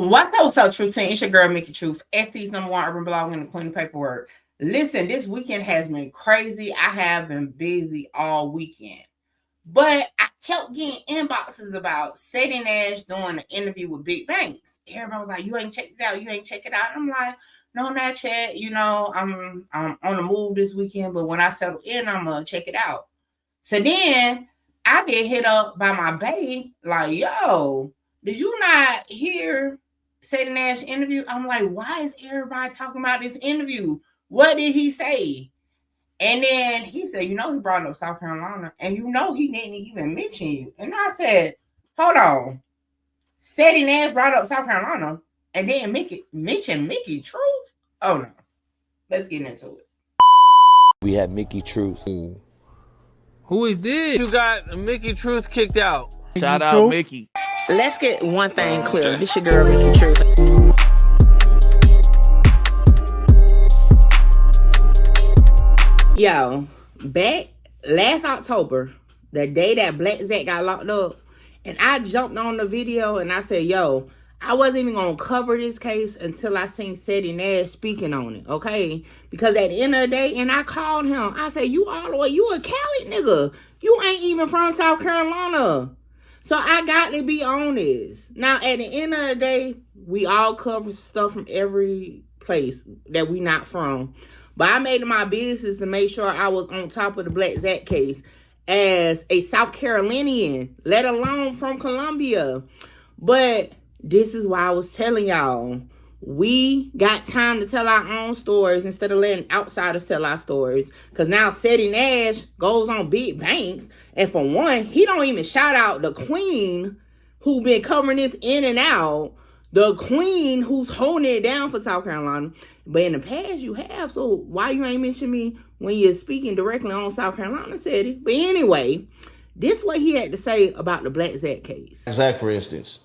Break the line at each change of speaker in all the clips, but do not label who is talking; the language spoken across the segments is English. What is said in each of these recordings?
What's up, True Team? It's your girl, Mickey Truth, ST's #1 urban blog and the queen of paperwork. Listen, this weekend has been crazy. I have been busy all weekend. But I kept getting inboxes about Ceddy Nash doing an interview with Big Banks. Everybody was like, you ain't checked it out. You ain't checked it out. I'm like, no, not yet. I'm on the move this weekend, but when I settle in, I'm going to check it out. So then I get hit up by my bae, like, yo, did you not hear Ceddy Nash interview? I'm like, why is everybody talking about this interview? What did he say? And then he said, he brought up South Carolina, and he didn't even mention you. And I said, hold on. Ceddy Nash brought up South Carolina and didn't mention Mickey Truth? Oh, no. Let's get into it.
We have Mickey Truth.
Who is this? You got Mickey Truth kicked out.
Shout out Mickey.
Let's get one thing clear. This your girl, Mickey Truth. Yo, back last October, the day that Zacc got locked up, and I jumped on the video and I said, yo, I wasn't even going to cover this case until I seen Ceddy Nash speaking on it, okay? Because at the end of the day, and I called him, I said, you all the way, you a Cali nigga. You ain't even from South Carolina. So I got to be honest. Now, at the end of the day, we all cover stuff from every place that we not from. But I made it my business to make sure I was on top of the Zacc case as a South Carolinian, let alone from Columbia. But this is why I was telling y'all, we got time to tell our own stories instead of letting outsiders tell our stories. Because now Ceddy Nash goes on Big Banks. And for one, he don't even shout out the queen who been covering this in and out. The queen who's holding it down for South Carolina. But in the past, you have. So why you ain't mention me when you're speaking directly on South Carolina, Ceddy? But anyway, this is what he had to say about the Zacc case.
Zacc, for instance,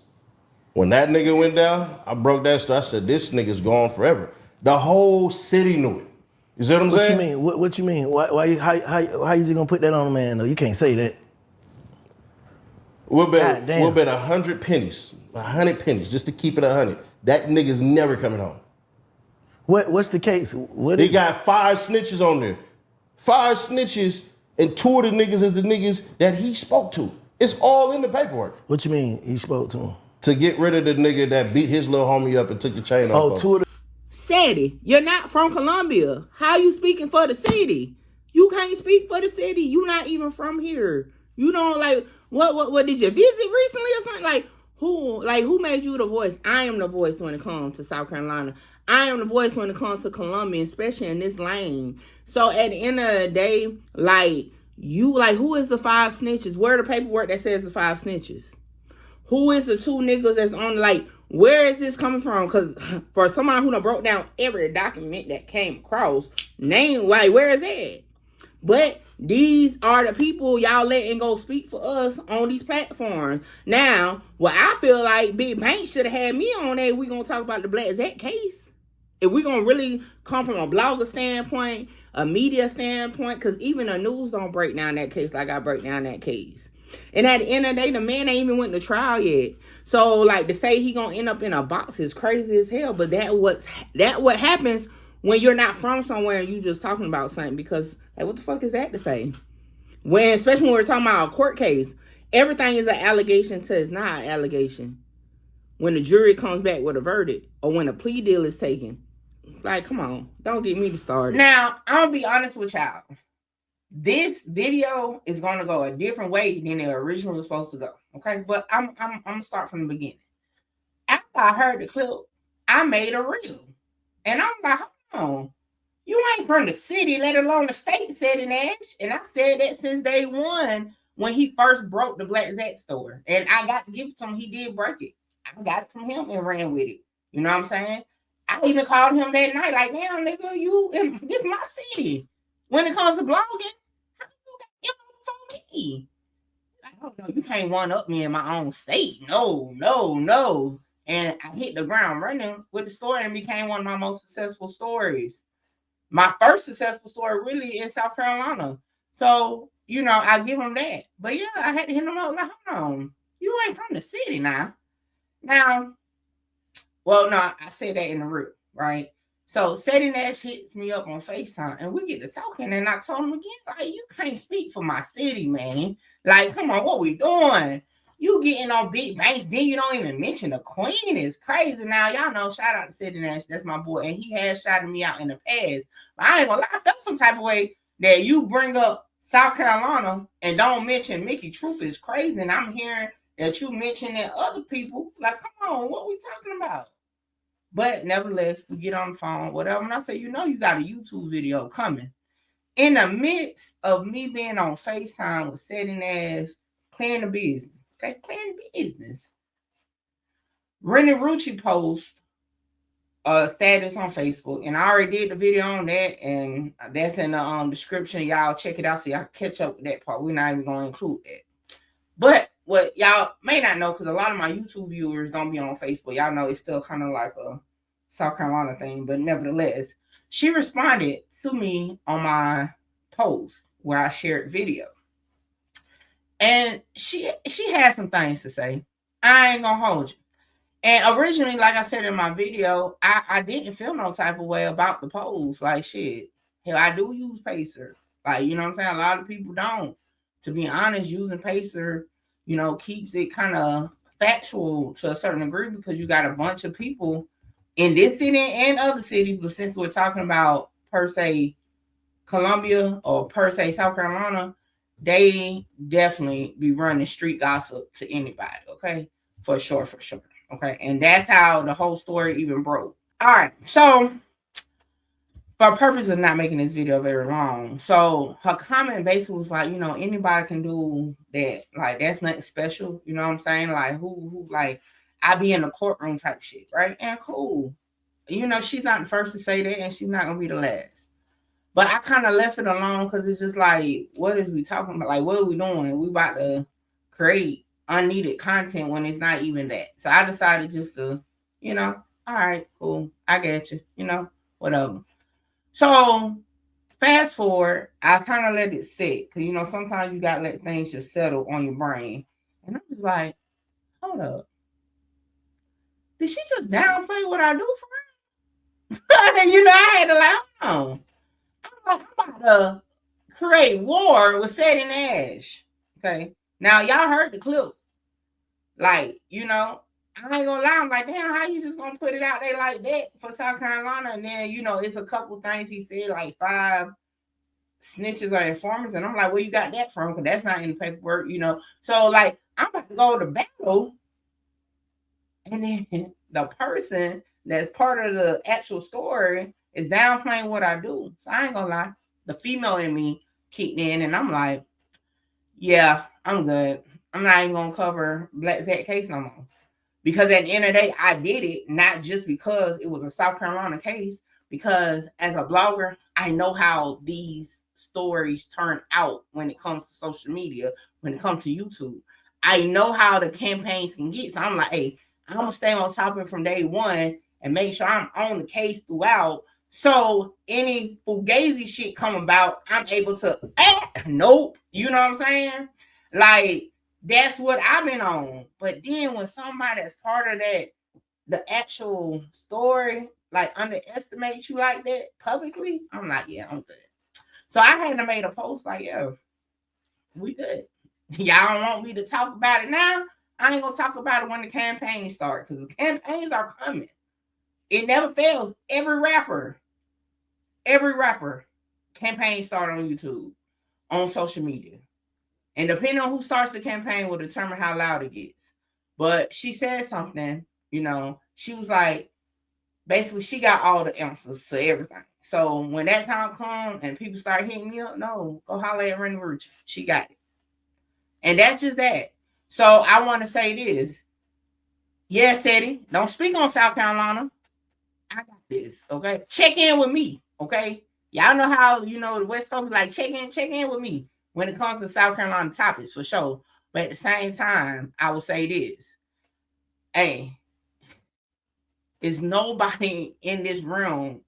when that nigga went down, I broke that story. I said, this nigga's gone forever. The whole city knew it. You see what I'm saying?
What you mean? What you mean? How you just gonna put that on a man though? You can't say that.
We'll bet 100 pennies. 100 pennies, just to keep it 100. That nigga's never coming home.
What's the case?
He got 5 snitches on there. 5 snitches, and 2 of the niggas is the niggas that he spoke to. It's all in the paperwork.
What you mean he spoke to him?
To get rid of the nigga that beat his little homie up and took the chain off.
Oh, 2 of the...
Ceddy, you're not from Columbia. How you speaking for the city? You can't speak for the city. You not even from here. You don't like what did you visit recently or something? Who made you the voice? I am the voice when it comes to South Carolina. I am the voice when it comes to Columbia, especially in this lane. So at the end of the day, who is the 5 snitches? Where the paperwork that says the 5 snitches? Who is the 2 niggas that's on, where is this coming from? Because for someone who done broke down every document that came across, where is that? But these are the people y'all letting go speak for us on these platforms. Now, I feel like Big Bank should have had me on there. We're going to talk about the Zacc case. If we're going to really come from a blogger standpoint, a media standpoint, because even the news don't break down that case like I break down that case. And at the end of the day, the man ain't even went to trial yet. So, to say he gonna end up in a box is crazy as hell. But what happens when you're not from somewhere and you just talking about something. Because, what the fuck is that to say? Especially when we're talking about a court case, everything is an allegation till it's not an allegation. When the jury comes back with a verdict or when a plea deal is taken. Come on. Don't get me started. Now, I'm going to be honest with y'all. This video is going to go a different way than it originally was supposed to go. Okay? But I'm going to start from the beginning. After I heard the clip, I made a reel. And I'm like, hold on. You ain't from the city, let alone the state, Ceddy Nash. And I said that since day one when he first broke the Zacc story. And I got to give it to him. He did break it. I got it from him and ran with it. You know what I'm saying? I even called him that night, damn, nigga, this is my city. When it comes to blogging, how you got info from me? Oh, no, you can't one-up me in my own state. No. And I hit the ground running with the story and became one of my most successful stories. My first successful story really in South Carolina. So, I give him that. But yeah, I had to hit him up hold on. You ain't from the city now. Now, Well, no, I said that in the room, right? So Ceddy Nash hits me up on FaceTime and we get to talking. And I told him again, like, you can't speak for my city, man. Like, come on, what we doing? You getting on big banks, then you don't even mention the queen. Is crazy. Now, y'all know, shout out to Ceddy Nash. That's my boy. And he has shouted me out in the past. But I ain't gonna lie, I felt some type of way that you bring up South Carolina and don't mention Mickey Truth is crazy. And I'm hearing that you mentioned that other people. Like, come on, what we talking about? But nevertheless, we get on the phone, whatever. And I say, you know, you got a YouTube video coming. In the midst of me being on FaceTime with Ceddy Nash, playing the business. Okay, playing the business. Rennie Rucci post a status on Facebook, and I already did the video on that, and that's in the description. Y'all check it out so y'all catch up with that part. We're not even going to include that. But what y'all may not know, because a lot of my YouTube viewers don't be on Facebook. Y'all know it's still kind of like a South Carolina thing, but nevertheless, she responded to me on my post where I shared video. And she had some things to say. I ain't gonna hold you. And originally, like I said in my video, I didn't feel no type of way about the post. Like, shit, hell, I do use Pacer. Like, you know what I'm saying? A lot of people don't. To be honest, using Pacer, you know, keeps it kind of factual to a certain degree because you got a bunch of people in this city and other cities. But since we're talking about per se Columbia or per se South Carolina, they definitely be running street gossip to anybody, okay? For sure. Okay, and that's how the whole story even broke. All right, so for purpose of not making this video very long, so her comment basically was like, you know, anybody can do that. Like, that's nothing special. You know what I'm saying? Like, who like, I be in the courtroom type shit, right? And cool. You know, she's not the first to say that, and she's not gonna be the last. But I kind of left it alone because it's just like, what is we talking about? Like, what are we doing? We about to create unneeded content when it's not even that. So I decided just to, you know, all right, cool. I get you, you know, whatever. So fast forward, I kind of let it sit because, you know, sometimes you got to let things just settle on your brain. And I was like, hold up. Did she just downplay what I do for her? And, you know, I had to like, hold on. I'm about to create war with Ceddy Nash. Okay. Now, y'all heard the clip. Like, you know, I ain't gonna lie. I'm like, damn, how you just gonna put it out there like that for South Carolina? And then, you know, it's a couple things he said, like 5 snitches or informers. And I'm like, where you got that from? Because that's not in the paperwork, you know. So, like, I'm about to go to battle. And then the person that's part of the actual story is downplaying what I do. So I ain't gonna lie. The female in me kicked in and I'm like, yeah, I'm good. I'm not even gonna cover Blacc Zacc case no more. Because at the end of the day, I did it not just because it was a South Carolina case, because as a blogger, I know how these stories turn out when it comes to social media, when it comes to YouTube. I know how the campaigns can get. So I'm like, hey, I'm gonna stay on top of it from day one and make sure I'm on the case throughout. So any fugazi shit come about, I'm able to, nope. You know what I'm saying? Like, that's what I've been on. But then when somebody that's part of that, the actual story, like underestimates you like that publicly, I'm like, yeah, I'm good. So I had to make a post like, yeah, we good. Y'all don't want me to talk about it now? I ain't gonna talk about it when the campaigns start, because the campaigns are coming. It never fails. Every rapper campaign start on YouTube, on social media. And depending on who starts the campaign will determine how loud it gets. But she said something, you know, she was like, basically she got all the answers to everything. So when that time comes and people start hitting me up, no, go holler at Rennie Rucci. She got it. And that's just that. So I want to say this. Yeah, Ceddy, don't speak on South Carolina. I got this, okay? Check in with me, okay? Y'all know how, you know, the West Coast is like, check in with me when it comes to South Carolina topics, for sure. But at the same time, I will say this. Hey, is nobody in this room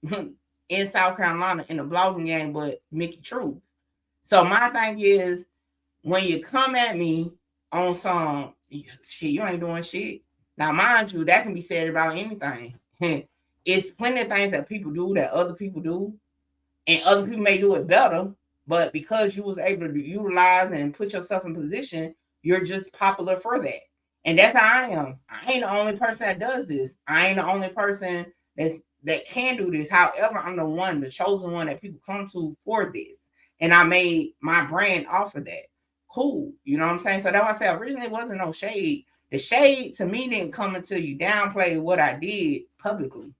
in South Carolina in the blogging game but Mickey Truth. So my thing is, when you come at me on some shit, you ain't doing shit. Now, mind you, that can be said about anything. It's plenty of things that people do that other people do, and other people may do it better, but because you was able to utilize and put yourself in position, you're just popular for that. And that's how I am. I ain't the only person that does this. I ain't the only person that can do this. However, I'm the chosen one that people come to for this. And I made my brand off of that. Cool. You know what I'm saying? So that's why I said originally it wasn't no shade. The shade to me didn't come until you downplay what I did publicly.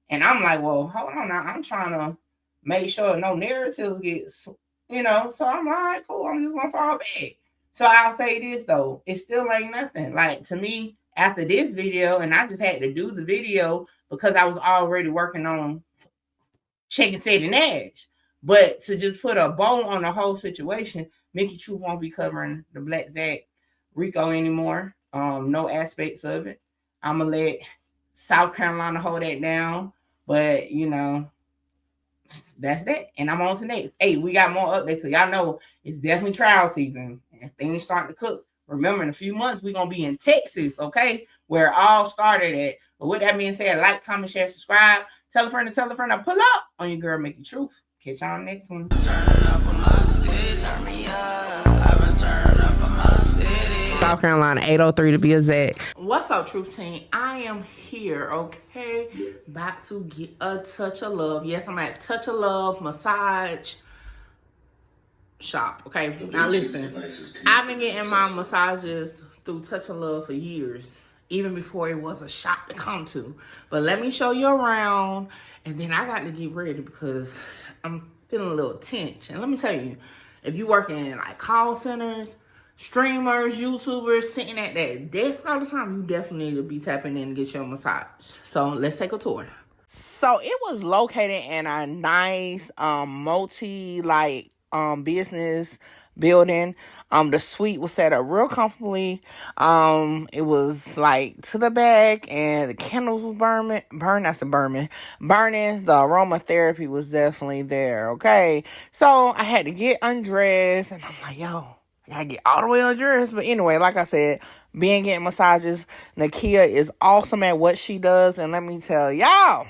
And I'm like, well, hold on now. I'm trying to make sure no narratives get, so I'm like, cool. I'm just going to fall back. So I'll say this, though. It still ain't nothing. Like, to me, after this video, and I just had to do the video because I was already working on checking Ceddy Nash. But to just put a bow on the whole situation, Mickey Truth won't be covering the Blacc Zacc Rico anymore. No aspects of it. I'm going to let South Carolina hold that down. But, that's that. And I'm on to next. Hey, we got more updates. So y'all know it's definitely trial season. And things starting to cook. Remember, in a few months, we're going to be in Texas, okay? Where it all started at. But with that being said, like, comment, share, subscribe. Tell a friend to tell a friend to pull up on your girl, Mickey Truth. Catch y'all next one. South Carolina, 803 to be exact. What's up, Truth Team? I am here, okay? About to get a touch of love. Yes, I'm at Touch of Love Massage Shop, okay? Now listen, I've been getting my massages through Touch of Love for years, even before it was a shop to come to. But let me show you around, and then I got to get ready because I'm feeling a little tense. And let me tell you, if you work in like call centers, streamers, YouTubers, sitting at that desk all the time, you definitely need to be tapping in to get your massage. So let's take a tour. So it was located in a nice business building. The suite was set up real comfortably. It was like to the back, and the candles was burning. The aromatherapy was definitely there. Okay, so I had to get undressed, and I'm like, yo, I gotta get all the way undressed. But anyway, like I said, being getting massages, Nakia is awesome at what she does, and let me tell y'all,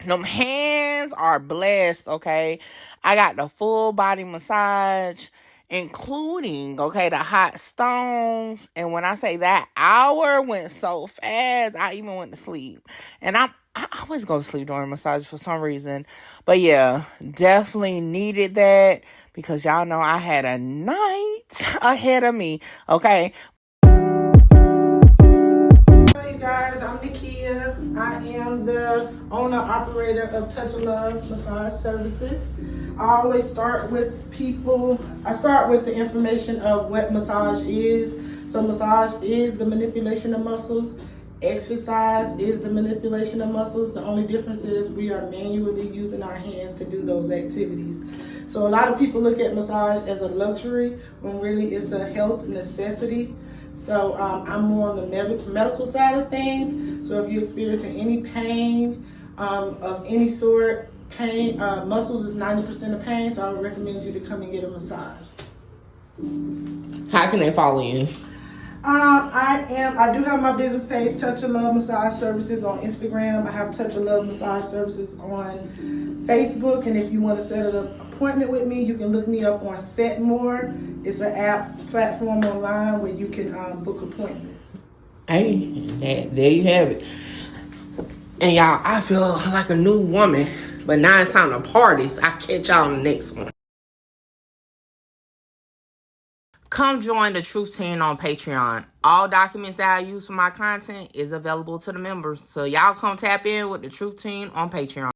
them hands are blessed, okay? I got the full body massage, including, okay, the hot stones. And when I say that hour went so fast, I even went to sleep. And I always go to sleep during massage for some reason. But yeah, definitely needed that because y'all know I had a night ahead of me, okay? Guys, I'm Nakia. I am the owner operator of Touch of Love Massage Services. I always start with people. I start with the information of what massage is. So massage is the manipulation of muscles. Exercise is the manipulation of muscles. The only difference is we are manually using our hands to do those activities. So a lot of people look at massage as a luxury when really it's a health necessity. So I'm more on the medical side of things. So if you're experiencing any pain of any sort, muscles is 90% of pain. So I would recommend you to come and get a massage. How can they follow you? I do have my business page, Touch of Love Massage Services, on Instagram. I have Touch of Love Massage Services on Facebook. And if you want to set an appointment with me, you can look me up on Setmore. It's an app platform online where you can book appointments. Hey, there you have it. And y'all, I feel like a new woman, but now it's time to party. So I'll catch y'all on the next one. Come join the Truth Team on Patreon. All documents that I use for my content is available to the members. So y'all come tap in with the Truth Team on Patreon.